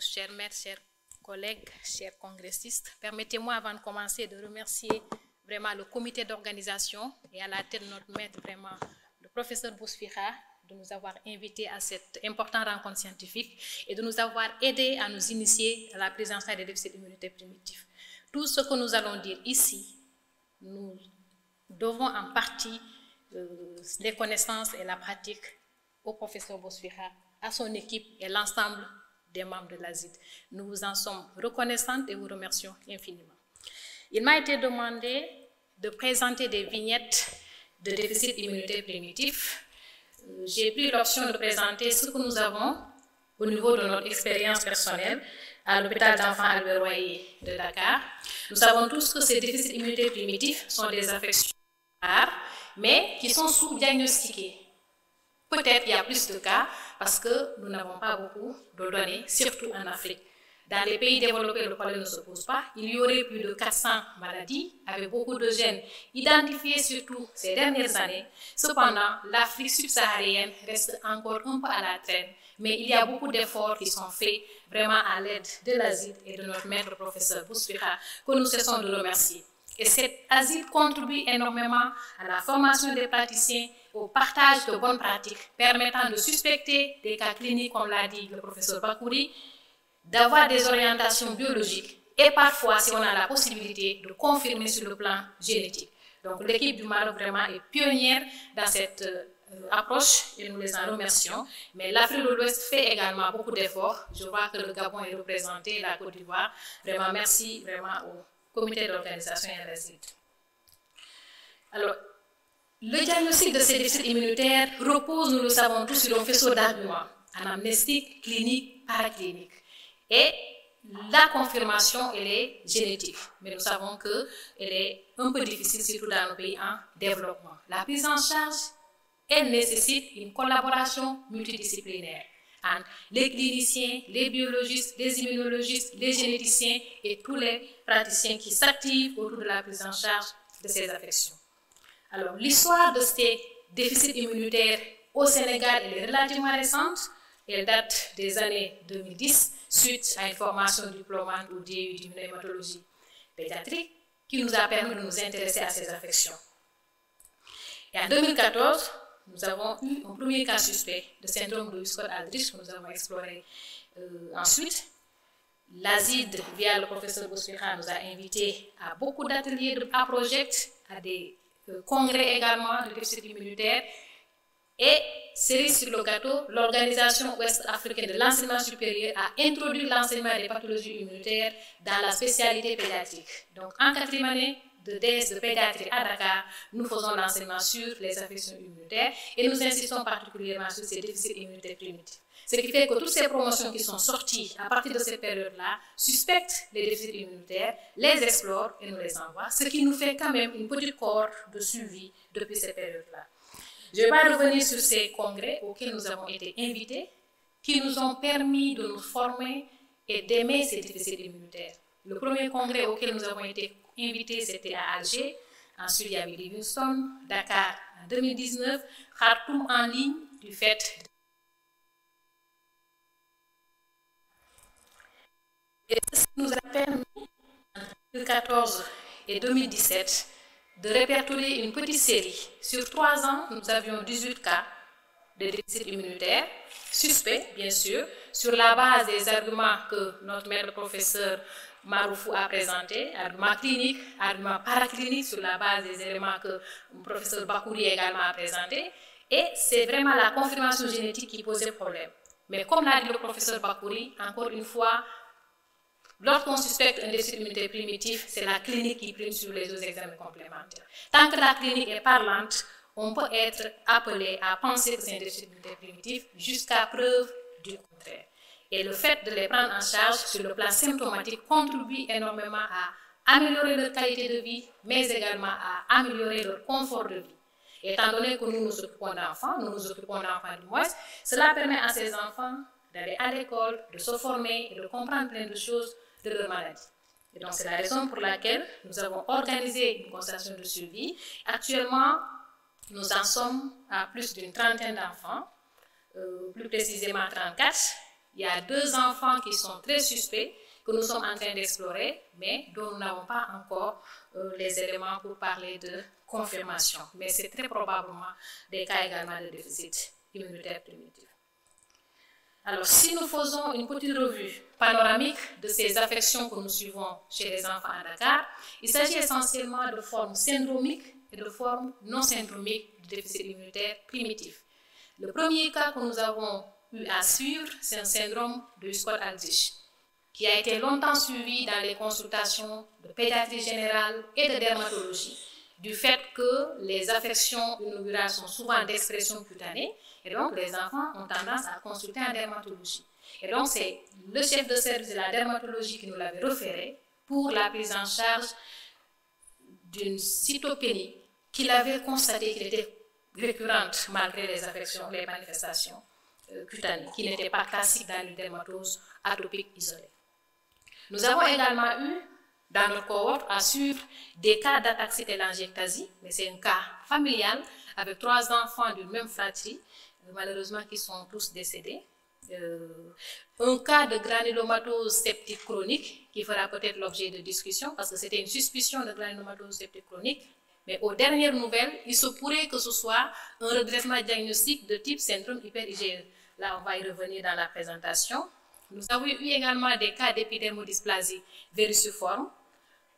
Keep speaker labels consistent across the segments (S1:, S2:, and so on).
S1: chers maîtres, chers collègues, chers congressistes, permettez-moi avant de commencer de remercier vraiment le comité d'organisation et à la tête de notre maître, vraiment, le professeur Bousfira, de nous avoir invités à cette importante rencontre scientifique et de nous avoir aidés à nous initier à la prise en charge des déficits immunitaires primitifs. Tout ce que nous allons dire ici, nous devons en partie les connaissances et la pratique au professeur Bousfira, à son équipe et l'ensemble des membres de l'ASID. Nous vous en sommes reconnaissantes et vous remercions infiniment. Il m'a été demandé de présenter des vignettes de déficit immunitaire primitif. J'ai pris l'option de présenter ce que nous avons au niveau de notre expérience personnelle à l'hôpital d'enfants Albert Royer de Dakar. Nous savons tous que ces déficits immunitaires primitifs sont des affections rares, mais qui sont sous-diagnostiquées. Peut-être il y a plus de cas parce que nous n'avons pas beaucoup de données, surtout en Afrique. Dans les pays développés, le problème ne se pose pas. Il y aurait plus de 400 maladies avec beaucoup de gènes identifiés surtout ces dernières années. Cependant, l'Afrique subsaharienne reste encore un peu à la traîne. Mais il y a beaucoup d'efforts qui sont faits vraiment à l'aide de l'ASID et de notre maître professeur Bousfira que nous cessons de remercier. Et cette ASID contribue énormément à la formation des praticiens, au partage de bonnes pratiques permettant de suspecter des cas cliniques, comme l'a dit le professeur Bakouri, d'avoir des orientations biologiques et parfois, si on a la possibilité, de confirmer sur le plan génétique. Donc l'équipe du Maroc vraiment est pionnière dans cette approche et nous les en remercions. Mais l'Afrique de l'Ouest fait également beaucoup d'efforts. Je vois que le Gabon est représenté, la Côte d'Ivoire. Vraiment merci vraiment au comité d'organisation et à l'ASID. Alors, le diagnostic de ces déficits immunitaires repose, nous le savons tous, sur un faisceau d'arguments anamnestiques, cliniques, paracliniques. Et la confirmation, elle est génétique. Mais nous savons qu'elle est un peu difficile, surtout dans nos pays en développement. La prise en charge, elle nécessite une collaboration multidisciplinaire entre les cliniciens, les biologistes, les immunologistes, les généticiens et tous les praticiens qui s'activent autour de la prise en charge de ces affections. Alors, l'histoire de ces déficits immunitaires au Sénégal elle est relativement récente. Elle date des années 2010, suite à une formation diplômante ou DU d'immunohématologie pédiatrique qui nous a permis de nous intéresser à ces affections. Et en 2014, nous avons eu un premier cas suspect de syndrome de Huskot-Aldrich que nous avons exploré ensuite. L'ASID, via le professeur Bousfira, nous a invités à beaucoup d'ateliers à Project, à des congrès également de déficit immunitaire. Et cerise sur le gâteau, l'Organisation ouest-africaine de l'enseignement supérieur a introduit l'enseignement des pathologies immunitaires dans la spécialité pédiatrique. Donc, en quatrième année de DS de pédiatrie à Dakar, nous faisons l'enseignement sur les affections immunitaires et nous insistons particulièrement sur ces déficits immunitaires primitifs. Ce qui fait que toutes ces promotions qui sont sorties à partir de cette période-là suspectent les déficits immunitaires, les explorent et nous les envoient, ce qui nous fait quand même une petite cohorte de suivi depuis cette période-là. Je ne vais pas revenir sur ces congrès auxquels nous avons été invités, qui nous ont permis de nous former et d'aimer ces déficits immunitaires. Le premier congrès auquel nous avons été invités, c'était à Alger. Ensuite, il y avait Livingston, Dakar en 2019, Khartoum en ligne du fait et ça nous a permis, en 2014 et 2017, de répertorier une petite série. Sur 3 ans, nous avions 18 cas de déficit immunitaire, suspects bien sûr, sur la base des arguments que notre maître professeur Maroufou a présentés, arguments cliniques, arguments paracliniques, sur la base des éléments que le professeur Bakouri également a présentés. Et c'est vraiment la confirmation génétique qui posait problème. Mais comme l'a dit le professeur Bakouri, encore une fois, lorsqu'on suspecte un déficit immunitaire primitif, c'est la clinique qui prime sur les autres examens complémentaires. Tant que la clinique est parlante, on peut être appelé à penser que c'est un déficit immunitaire primitif jusqu'à preuve du contraire. Et le fait de les prendre en charge sur le plan symptomatique contribue énormément à améliorer leur qualité de vie, mais également à améliorer leur confort de vie. Et étant donné que nous nous occupons d'enfants, du moins, cela permet à ces enfants d'aller à l'école, de se former et de comprendre plein de choses de leur maladie. Et donc, c'est la raison pour laquelle nous avons organisé une consultation de suivi. Actuellement, nous en sommes à plus d'une trentaine d'enfants, plus précisément 34, il y a 2 enfants qui sont très suspects, que nous sommes en train d'explorer, mais dont nous n'avons pas encore les éléments pour parler de confirmation. Mais c'est très probablement des cas également de déficit immunitaire primitif. Alors, si nous faisons une petite revue panoramique de ces affections que nous suivons chez les enfants à Dakar, il s'agit essentiellement de formes syndromiques et de formes non syndromiques du déficit immunitaire primitif. Le premier cas que nous avons eu à suivre, c'est un syndrome de Wiskott-Aldrich, qui a été longtemps suivi dans les consultations de pédiatrie générale et de dermatologie, du fait que les affections inaugurales sont souvent d'expression cutanée, et donc les enfants ont tendance à consulter en dermatologie. Et donc c'est le chef de service de la dermatologie qui nous l'avait référé pour la prise en charge d'une cytopénie qu'il avait constaté qu'elle était récurrente malgré les affections, les manifestations cutanées, qui n'étaient pas classiques dans une dermatose atopique isolée. Nous avons également eu dans notre cohorte à suivre des cas d'ataxie télangiectasie, mais c'est un cas familial avec 3 enfants d'une même fratrie, malheureusement qui sont tous décédés. Un cas de granulomatose septique chronique qui fera peut-être l'objet de discussion parce que c'était une suspicion de granulomatose septique chronique. Mais aux dernières nouvelles, il se pourrait que ce soit un redressement diagnostique de type syndrome hyper-IgE. Là, on va y revenir dans la présentation. Nous avons eu également des cas d'épidermodysplasie vériciforme,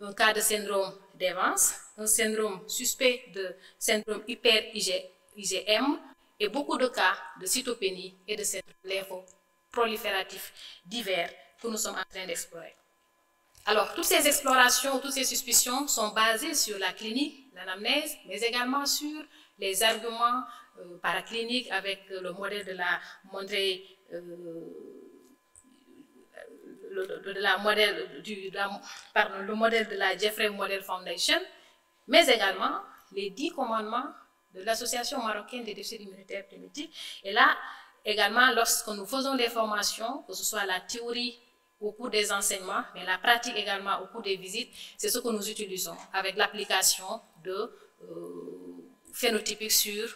S1: un cas de syndrome d'Evans, un syndrome suspect de syndrome hyper-IgM et beaucoup de cas de cytopénie et de syndrome lymphoprolifératif divers que nous sommes en train d'explorer. Alors, toutes ces explorations, toutes ces suspicions sont basées sur la clinique, l'anamnèse, mais également sur les arguments paracliniques avec le modèle de la le modèle de la Jeffrey Model Foundation, mais également les 10 commandements de l'Association marocaine des déficits immunitaires primitifs. Et là, également, lorsque nous faisons les formations, que ce soit la théorie au cours des enseignements, mais la pratique également au cours des visites, c'est ce que nous utilisons avec l'application de phénotypique sur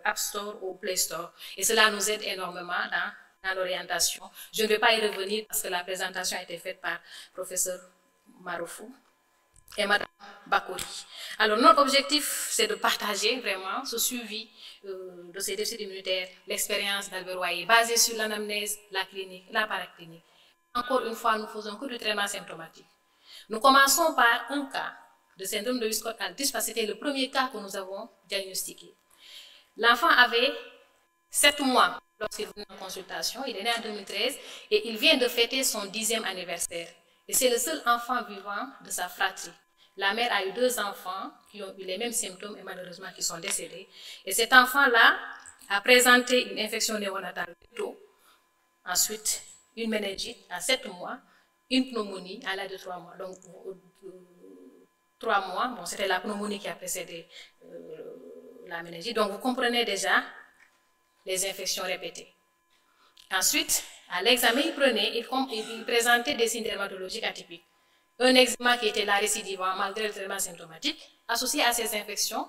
S1: App Store ou Play Store. Et cela nous aide énormément dans l'orientation. Je ne vais pas y revenir parce que la présentation a été faite par le professeur Maroufou et Mme Bakouri. Alors, notre objectif, c'est de partager vraiment ce suivi de ces déficits immunitaires, l'expérience d'Albert Royer, basée sur l'anamnèse, la clinique, la paraclinique. Encore une fois, nous faisons que du traitement symptomatique. Nous commençons par un cas de syndrome de Wiskott-Aldrich parce que c'était le premier cas que nous avons diagnostiqué. L'enfant avait 7 mois lorsqu'il venait en consultation, il est né en 2013 et il vient de fêter son 10e anniversaire. Et c'est le seul enfant vivant de sa fratrie. La mère a eu 2 enfants qui ont eu les mêmes symptômes et malheureusement qui sont décédés. Et cet enfant-là a présenté une infection néonatale tôt, ensuite une méningite à 7 mois, une pneumonie à l'âge de 3 mois. Donc, 3 mois, bon, c'était la pneumonie qui a précédé la méningite. Donc, vous comprenez déjà les infections répétées. Ensuite, à l'examen, il présentait des signes dermatologiques atypiques. Un eczéma qui était là récidivant malgré le traitement symptomatique, associé à ces infections,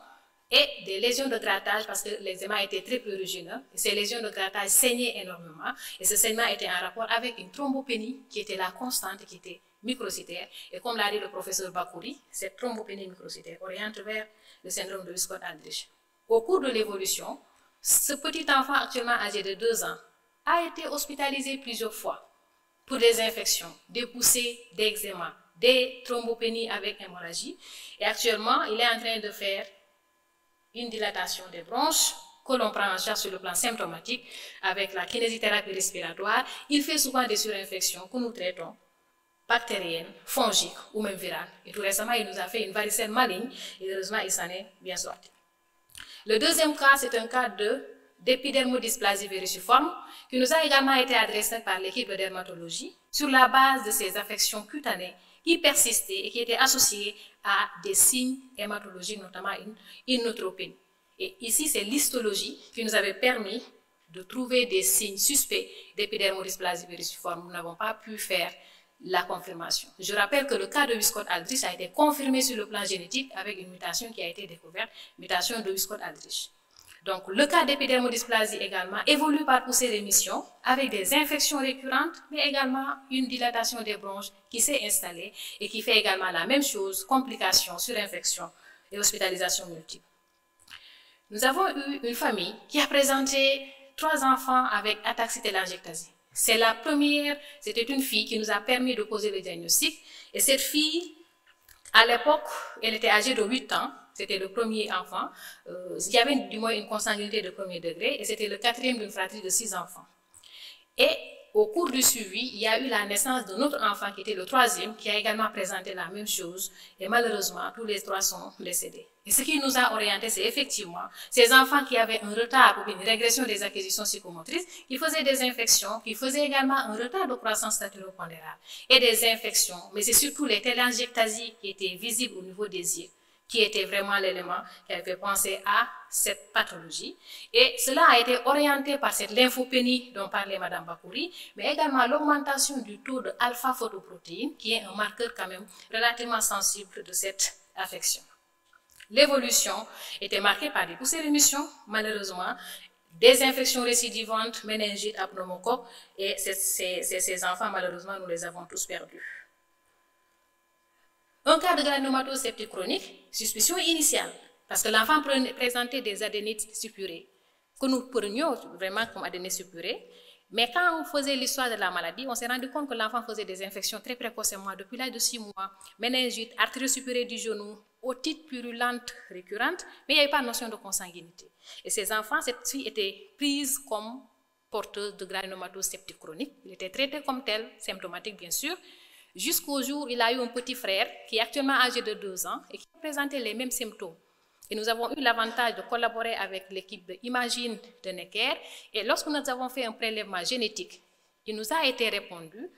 S1: et des lésions de grattage parce que l'eczéma était très prurigineux. Et ces lésions de grattage saignaient énormément. Et ce saignement était en rapport avec une thrombopénie qui était la constante, qui était microcytaire. Et comme l'a dit le professeur Bakouri, cette thrombopénie microcytaire oriente vers le syndrome de Wiskott-Aldrich. Au cours de l'évolution, ce petit enfant actuellement âgé de 2 ans a été hospitalisé plusieurs fois pour des infections, des poussées d'eczéma, des thrombopénies avec hémorragie. Et actuellement, il est en train de faire une dilatation des bronches que l'on prend en charge sur le plan symptomatique avec la kinésithérapie respiratoire. Il fait souvent des surinfections que nous traitons, bactériennes, fongiques ou même virales. Et tout récemment, il nous a fait une varicelle maligne et heureusement, il s'en est bien sorti. Le deuxième cas, c'est un cas d'épidermodysplasie vériciforme qui nous a également été adressé par l'équipe de dermatologie sur la base de ces affections cutanées qui persistaient et qui étaient associées à des signes hématologiques, notamment une neutropénie. Et ici, c'est l'histologie qui nous avait permis de trouver des signes suspects d'épidermodysplasie vériciforme. Nous n'avons pas pu faire la confirmation. Je rappelle que le cas de Wiskott-Aldrich a été confirmé sur le plan génétique avec une mutation qui a été découverte, mutation de Wiskott-Aldrich. Donc, le cas d'épidermodysplasie également évolue par poussée-rémission avec des infections récurrentes, mais également une dilatation des bronches qui s'est installée et qui fait également la même chose, complications, surinfection et hospitalisation multiple. Nous avons eu une famille qui a présenté 3 enfants avec ataxie télangiectasie. C'est la première, c'était une fille qui nous a permis de poser le diagnostic. Et cette fille, à l'époque, elle était âgée de 8 ans. C'était le premier enfant. Il y avait du moins une consanguinité de premier degré et c'était le 4e d'une fratrie de 6 enfants. Et au cours du suivi, il y a eu la naissance d'un autre enfant qui était le 3e, qui a également présenté la même chose. Et malheureusement, tous les 3 sont décédés. Et ce qui nous a orientés, c'est effectivement ces enfants qui avaient un retard ou une régression des acquisitions psychomotrices, qui faisaient des infections, qui faisaient également un retard de croissance staturopondérale et des infections. Mais c'est surtout les télangiectasies qui étaient visibles au niveau des yeux, qui était vraiment l'élément qui avait fait penser à cette pathologie. Et cela a été orienté par cette lymphopénie dont parlait Mme Bakouri, mais également l'augmentation du taux de alpha-photoprotéine, qui est un marqueur quand même relativement sensible de cette affection. L'évolution était marquée par des poussées-rémission, malheureusement, des infections récidivantes, méningite, pneumocoque, et ces enfants, malheureusement, nous les avons tous perdus. Un cas de granulomatose septique chronique, suspicion initiale, parce que l'enfant présentait des adénites suppurées, que nous prenions vraiment comme adénites suppurées, mais quand on faisait l'histoire de la maladie, on s'est rendu compte que l'enfant faisait des infections très précocement, depuis l'âge de 6 mois, méningite, artère suppurée du genou, otite purulente récurrente, mais il n'y avait pas de notion de consanguinité. Et ces enfants, cette fille était prise comme porteuse de granulomatose septique chronique. Il était traité comme tel, symptomatique bien sûr, jusqu'au jour où il a eu un petit frère qui est actuellement âgé de 2 ans et qui présentait les mêmes symptômes. Et nous avons eu l'avantage de collaborer avec l'équipe de Imagine de Necker. Et lorsque nous avons fait un prélèvement génétique, il nous a été répondu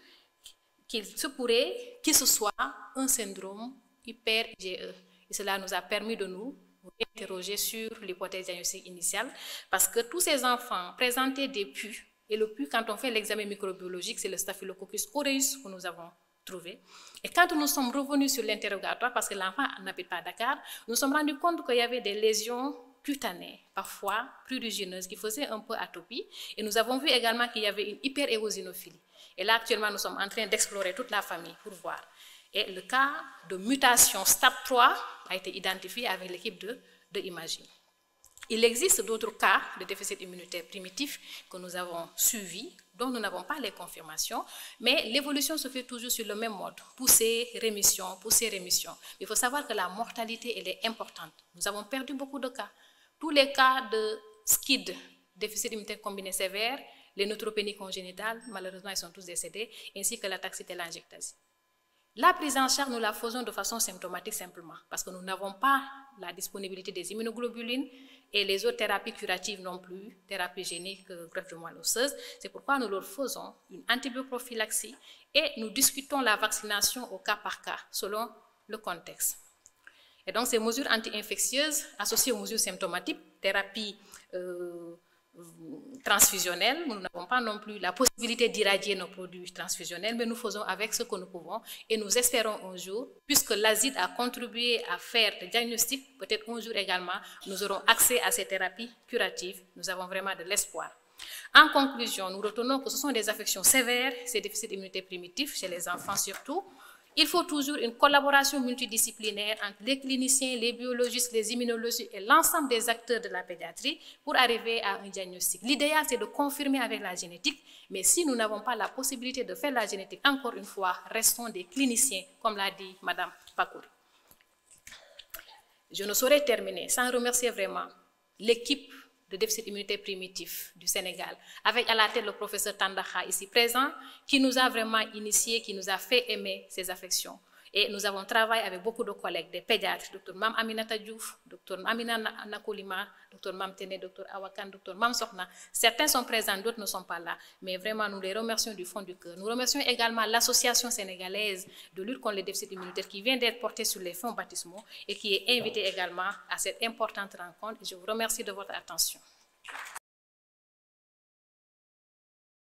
S1: qu'il se pourrait que ce soit un syndrome hyper-IgE. Et cela nous a permis de nous interroger sur l'hypothèse diagnostique initiale, parce que tous ces enfants présentaient des pus. Et le pus, quand on fait l'examen microbiologique, c'est le Staphylococcus aureus que nous avons trouvé. Et quand nous sommes revenus sur l'interrogatoire, parce que l'enfant n'habite pas à Dakar, nous nous sommes rendus compte qu'il y avait des lésions cutanées, parfois prurigineuses, qui faisaient un peu atopie. Et nous avons vu également qu'il y avait une hyperéosinophilie. Et là, actuellement, nous sommes en train d'explorer toute la famille pour voir. Et le cas de mutation stade 3 a été identifié avec l'équipe de Imagine. Il existe d'autres cas de déficit immunitaire primitif que nous avons suivis, dont nous n'avons pas les confirmations, mais l'évolution se fait toujours sur le même mode, poussée, rémission, poussée, rémission. Il faut savoir que la mortalité, elle est importante. Nous avons perdu beaucoup de cas. Tous les cas de SCID, déficit immunitaire combiné sévère, les neutropénies congénitales, malheureusement, ils sont tous décédés, ainsi que l'ataxie télangiectasie. La prise en charge, nous la faisons de façon symptomatique simplement, parce que nous n'avons pas la disponibilité des immunoglobulines et les autres thérapies curatives non plus, thérapie génique, greffe de moelle osseuse. C'est pourquoi nous leur faisons une antibioprophylaxie et nous discutons la vaccination au cas par cas, selon le contexte. Et donc, ces mesures anti-infectieuses associées aux mesures symptomatiques, thérapie transfusionnelle, nous n'avons pas non plus la possibilité d'irradier nos produits transfusionnels, mais nous faisons avec ce que nous pouvons et nous espérons un jour, puisque l'ASID a contribué à faire le diagnostic, peut-être un jour également, nous aurons accès à ces thérapies curatives. Nous avons vraiment de l'espoir. En conclusion, nous retenons que ce sont des affections sévères, ces déficits immunitaires primitifs, chez les enfants surtout. Il faut toujours une collaboration multidisciplinaire entre les cliniciens, les biologistes, les immunologistes et l'ensemble des acteurs de la pédiatrie pour arriver à un diagnostic. L'idéal, c'est de confirmer avec la génétique, mais si nous n'avons pas la possibilité de faire la génétique, encore une fois, restons des cliniciens, comme l'a dit Mme Bakouri. Je ne saurais terminer sans remercier vraiment l'équipe de déficit immunitaire primitif du Sénégal, avec à la tête le professeur Tandakha ici présent, qui nous a vraiment initiés, qui nous a fait aimer ces affections. Et nous avons travaillé avec beaucoup de collègues, des pédiatres, Dr Mam Aminata Diouf, Dr Amina Nakolima, Dr Mam Tene, Dr Awakan, Dr Mam Sokna. Certains sont présents, d'autres ne sont pas là. Mais vraiment, nous les remercions du fond du cœur. Nous remercions également l'association sénégalaise de lutte contre les déficits immunitaires qui vient d'être portée sur les fonds baptismaux et qui est invitée également à cette importante rencontre. Je vous remercie de votre attention.